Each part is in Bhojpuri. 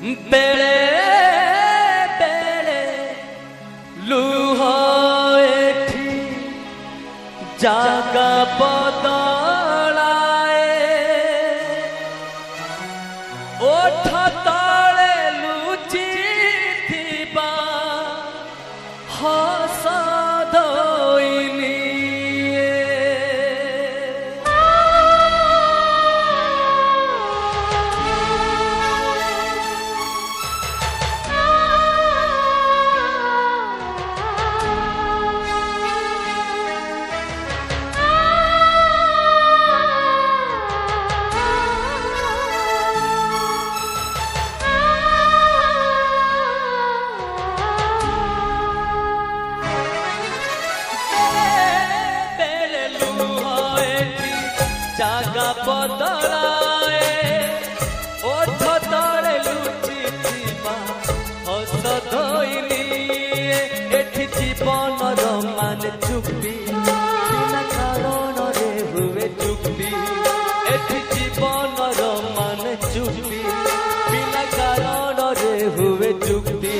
बेले बेले लुह एठी जागा बदलाए ओठ तले लुचि थिबा हस धोइली जागा बदलाए ओठ तले लुचि थिबा हस धोइली एठी जीवनर मान चुक्ति बिना कारण रे हुए चुक्ति एठी जीवनर मान चुक्ति बिना कारण रे हुए चुक्ति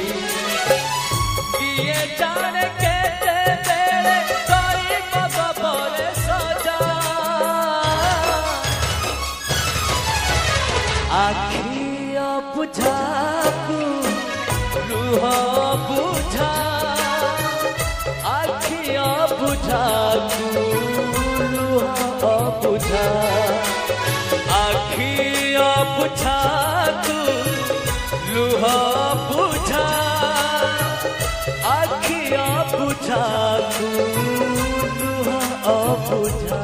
किए जाने केते बेले कई बगबरे सजा आखिया बुझाकू लुह बुझा आखिया बुझाकू लुह बुझा आखिया बुझाकू लुह बुझा आखिया बुझाकू लुह बुझा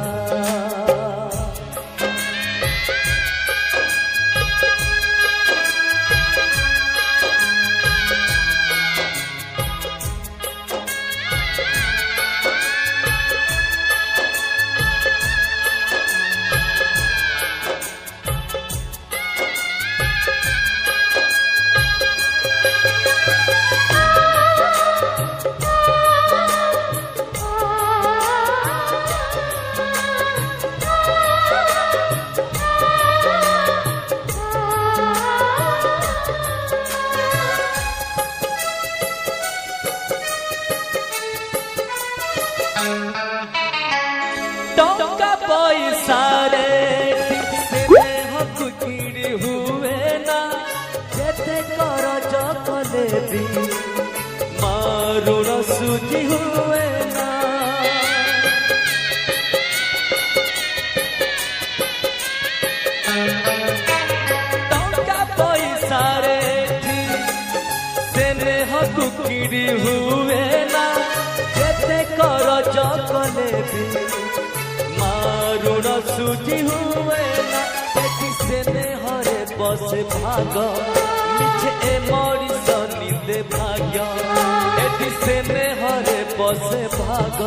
टंका पैसा रे हुकिरी हुए ना जेते कर चकले भी मारुण सुजी हुए ना टंका पैसा रे सेने हुकिरी हुए ना जेते कर चकले भी मारुण सुजी हुए ना से हरे बसे भाग मिछे ए मरी सनिदे भाग्य से हरे बसे भाग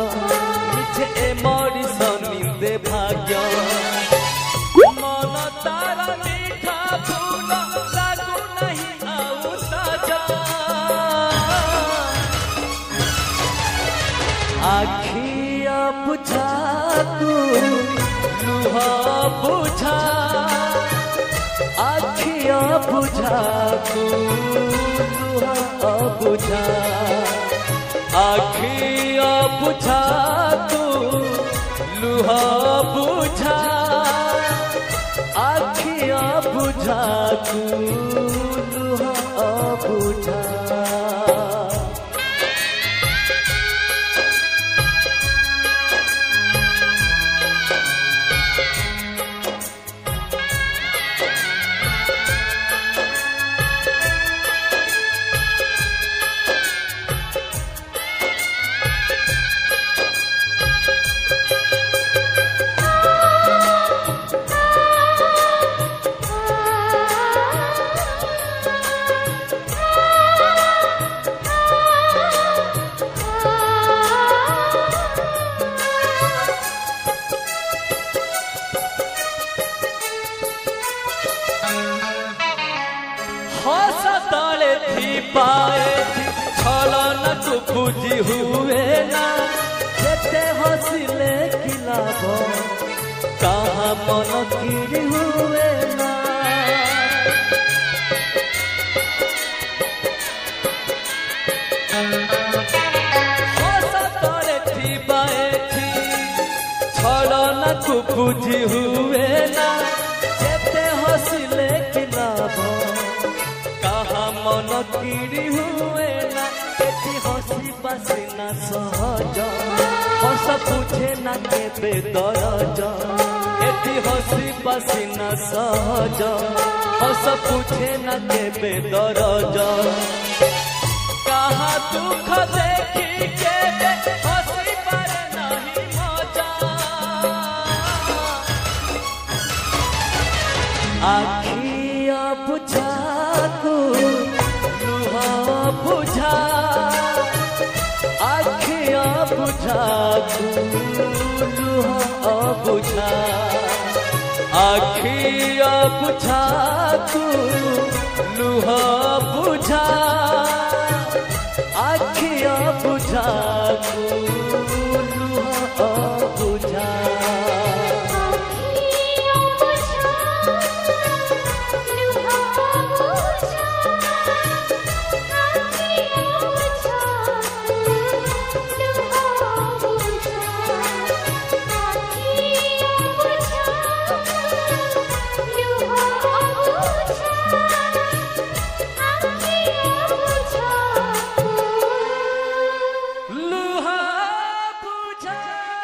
मिछे ए मरी सनिदे भाग्य मन तारा मीठा फूल लागू नहीं आउ ताजा आखिया बुझाकू लुह बुझा आखिया बुझाकू लुह बुझा आखिया बुझाकू लुह बुझा आखिया बुझाकू लुह बुझा हस तले थी पाए छलन को बुझी हुए ना जेते हसिले किलाब कहाँ मन किरी हुए ना बुझी हुए ना जेते हसिले किलाभ कहा मन किरी हुए ना एति हसी बासिना सहज हस पूछे ना केबे दरज एति हसी बासिना सहज हस पूछे ना केबे दरज कहा दुख देखी केबे हसी पारे नहीं मजा आखिया बुझाकू लुहा बुझा आखिया बुझाकू लुहा बुझा आखिया बुझाकू लुहा बुझा आखिया बुझा